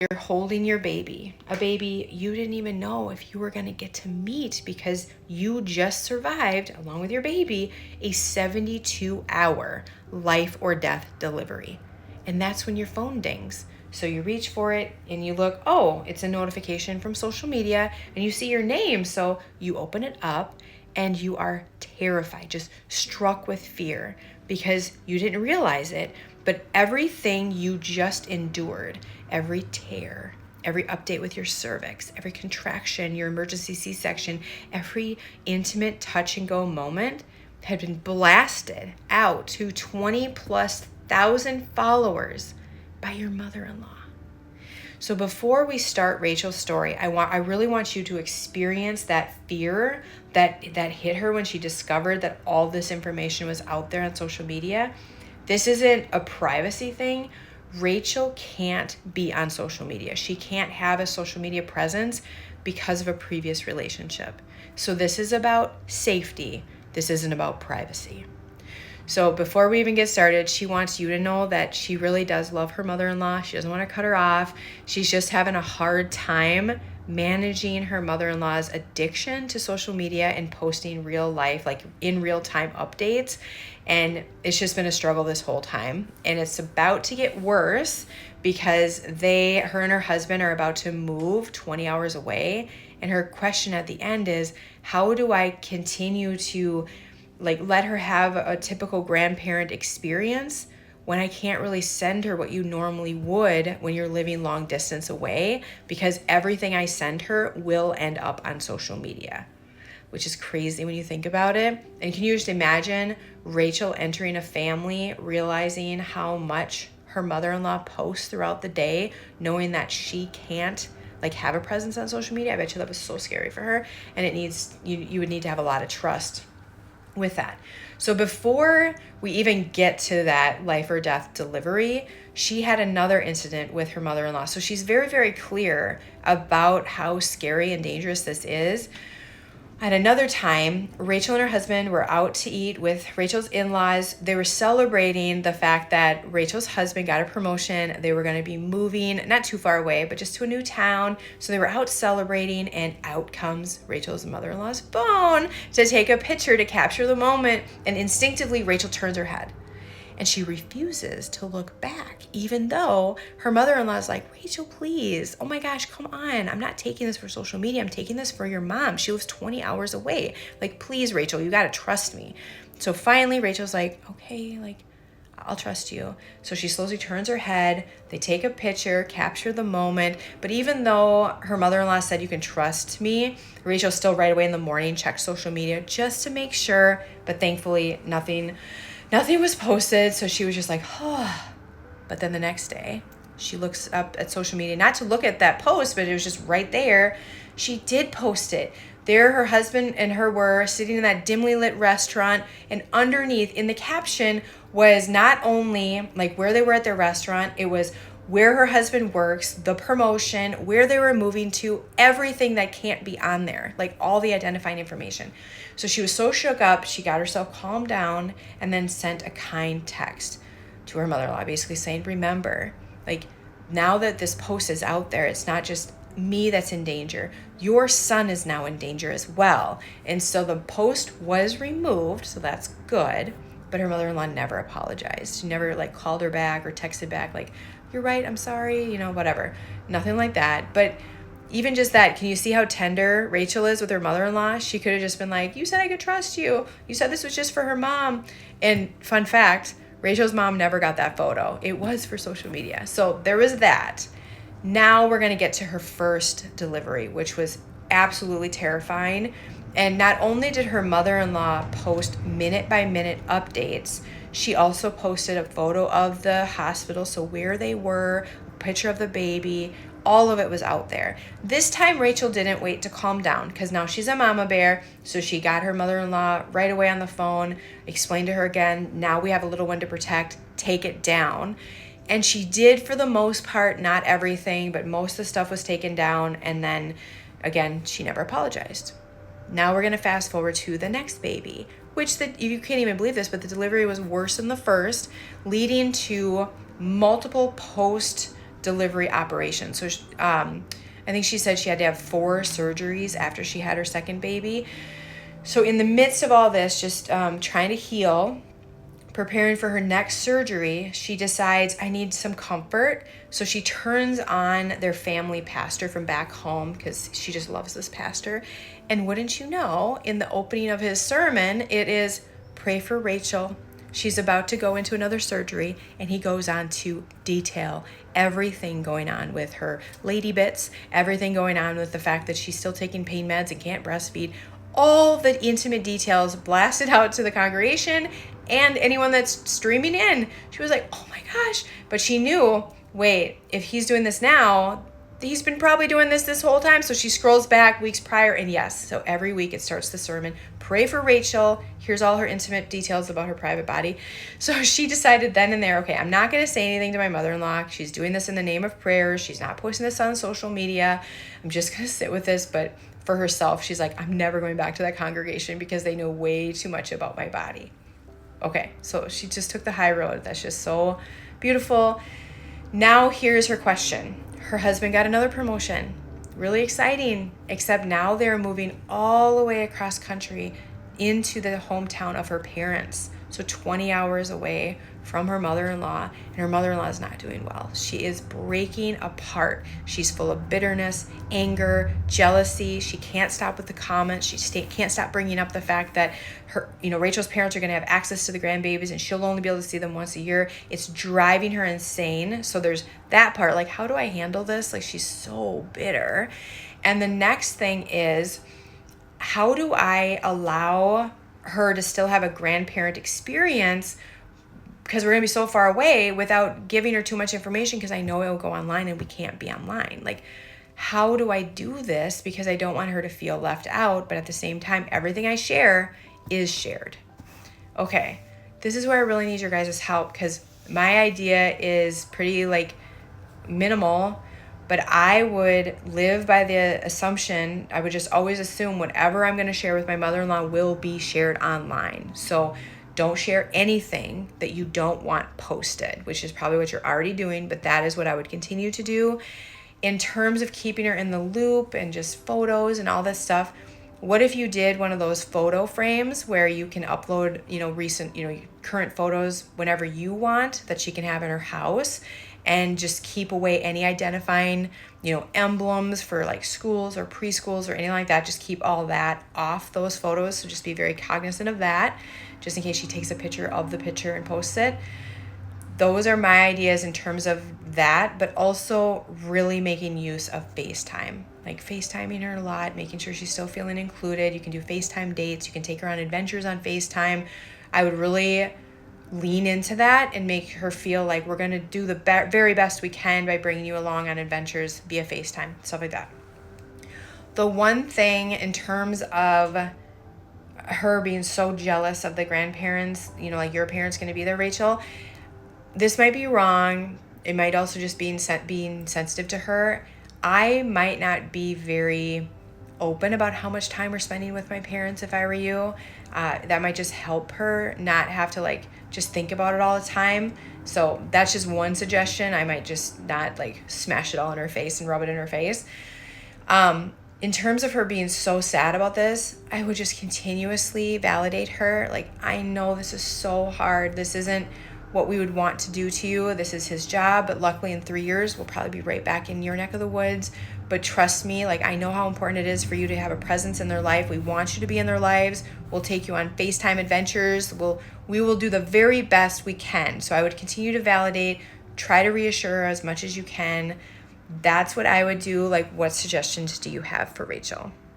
You're holding your baby, a baby you didn't even know if you were going to get to meet because you just survived, along with your baby, a 72-hour life or death delivery. And that's when your phone dings. So you reach for it and you look, oh, it's a notification from social media, and you see your name. So you open it up and you are terrified, just struck with fear because you didn't realize it. But everything you just endured, every tear, every update with your cervix, every contraction, your emergency C-section, every intimate touch and go moment had been blasted out to 20,000+ followers by your mother-in-law. So before we start Rachel's story, I really want you to experience that fear that hit her when she discovered that all this information was out there on social media. This isn't a privacy thing. Rachel can't be on social media. She can't have a social media presence because of a previous relationship. So this is about safety. This isn't about privacy. So before we even get started, she wants you to know that she really does love her mother-in-law. She doesn't want to cut her off. She's just having a hard time managing her mother-in-law's addiction to social media and posting real life, like in real time updates. And it's just been a struggle this whole time. And it's about to get worse because her and her husband are about to move 20 hours away. And her question at the end is, how do I continue to let her have a typical grandparent experience when I can't really send her what you normally would when you're living long distance away, because everything I send her will end up on social media, which is crazy when you think about it. And can you just imagine Rachel entering a family, realizing how much her mother-in-law posts throughout the day, knowing that she can't have a presence on social media? I bet you that was so scary for her. And you would need to have a lot of trust with that. So before we even get to that life or death delivery, she had another incident with her mother-in-law. So she's very, very clear about how scary and dangerous this is. At another time, Rachel and her husband were out to eat with Rachel's in-laws. They were celebrating the fact that Rachel's husband got a promotion. They were going to be moving not too far away, but just to a new town. So they were out celebrating, and out comes Rachel's mother-in-law's phone to take a picture to capture the moment. And instinctively, Rachel turns her head. And she refuses to look back, even though her mother-in-law is like, Rachel, please. Oh my gosh, come on. I'm not taking this for social media. I'm taking this for your mom. She lives 20 hours away. Please, Rachel, you got to trust me. So finally, Rachel's like, okay, I'll trust you. So she slowly turns her head. They take a picture, capture the moment. But even though her mother-in-law said, you can trust me, Rachel still right away in the morning checked social media just to make sure. But thankfully, nothing was posted, so she was just like, oh. But then the next day, she looks up at social media, not to look at that post, but it was just right there. She did post it. There, her husband and her were sitting in that dimly lit restaurant, and underneath in the caption was not only where they were at their restaurant, it was where her husband works, the promotion, where they were moving to, everything that can't be on there, all the identifying information. So she was so shook up, she got herself calmed down and then sent a kind text to her mother-in-law, basically saying, remember, now that this post is out there, it's not just me that's in danger. Your son is now in danger as well. And so the post was removed, so that's good. But her mother-in-law never apologized. She never called her back or texted back you're right, I'm sorry, whatever. Nothing like that. But even just that, can you see how tender Rachel is with her mother-in-law? She could have just been like, you said I could trust you. You said this was just for her mom. And fun fact, Rachel's mom never got that photo. It was for social media. So there was that. Now we're going to get to her first delivery, which was absolutely terrifying. And not only did her mother-in-law post minute-by-minute updates, she also posted a photo of the hospital, so where they were, a picture of the baby, all of it was out there. This time, Rachel didn't wait to calm down because now she's a mama bear, so she got her mother-in-law right away on the phone, explained to her again, now we have a little one to protect, take it down. And she did for the most part, not everything, but most of the stuff was taken down, and then, again, she never apologized. Now we're going to fast forward to the next baby, which you can't even believe this, but the delivery was worse than the first, leading to multiple post delivery operation. So I think she said she had to have 4 surgeries after she had her second baby. So in the midst of all this, just trying to heal, preparing for her next surgery, she decides, I need some comfort. So she turns on their family pastor from back home because she just loves this pastor. And wouldn't you know, in the opening of his sermon, it is, pray for Rachel. She's about to go into another surgery, and he goes on to detail everything going on with her lady bits, everything going on with the fact that she's still taking pain meds and can't breastfeed, all the intimate details blasted out to the congregation and anyone that's streaming in. She was like, oh my gosh. But she knew, wait, if he's doing this now, he's been probably doing this whole time. So she scrolls back weeks prior, and yes, so every week it starts the sermon, pray for Rachel. Here's all her intimate details about her private body. So she decided then and there, okay, I'm not going to say anything to my mother-in-law. She's doing this in the name of prayer. She's not posting this on social media. I'm just going to sit with this. But for herself, she's like, I'm never going back to that congregation because they know way too much about my body. Okay, so she just took the high road. That's just so beautiful. Now here's her question. Her husband got another promotion. Really exciting, except now they're moving all the way across country into the hometown of her parents. So 20 hours away from her mother-in-law, and her mother-in-law is not doing well. She is breaking apart. She's full of bitterness, anger, jealousy. She can't stop with the comments. She can't stop bringing up the fact that Rachel's parents are going to have access to the grandbabies, and she'll only be able to see them once a year. It's driving her insane. So there's that part, like, how do I handle this? Like, she's so bitter. And the next thing is, how do I allow her to still have a grandparent experience, because we're going to be so far away, without giving her too much information, because I know it will go online and we can't be online. Like, how do I do this? Because I don't want her to feel left out, but at the same time, everything I share is shared. Okay, this is where I really need your guys' help, because my idea is pretty minimal, but I would live by the assumption, I would just always assume whatever I'm going to share with my mother-in-law will be shared online. So don't share anything that you don't want posted, which is probably what you're already doing, but that is what I would continue to do. In terms of keeping her in the loop and just photos and all this stuff, what if you did one of those photo frames where you can upload, recent, current photos whenever you want, that she can have in her house, and just keep away any identifying, emblems for like schools or preschools or anything like that. Just keep all that off those photos. So just be very cognizant of that, just in case she takes a picture of the picture and posts it. Those are my ideas in terms of that, but also really making use of FaceTime, like FaceTiming her a lot, making sure she's still feeling included. You can do FaceTime dates. You can take her on adventures on FaceTime. I would really lean into that and make her feel like we're going to do the very best we can by bringing you along on adventures via FaceTime, stuff like that. The one thing in terms of her being so jealous of the grandparents, like your parents going to be there, Rachel, this might be wrong. It might also just being sensitive to her. I might not be very open about how much time we're spending with my parents if I were you. That might just help her not have to just think about it all the time. So that's just one suggestion. I might just not smash it all in her face and rub it in her face. In terms of her being so sad about this, I would just continuously validate her. I know this is so hard. This isn't what we would want to do to you. This is his job, but luckily in 3 years, we'll probably be right back in your neck of the woods. But trust me, I know how important it is for you to have a presence in their life. We want you to be in their lives. We'll take you on FaceTime adventures. We will do the very best we can. So I would continue to validate, try to reassure her as much as you can. That's what I would do. What suggestions do you have for Rachel?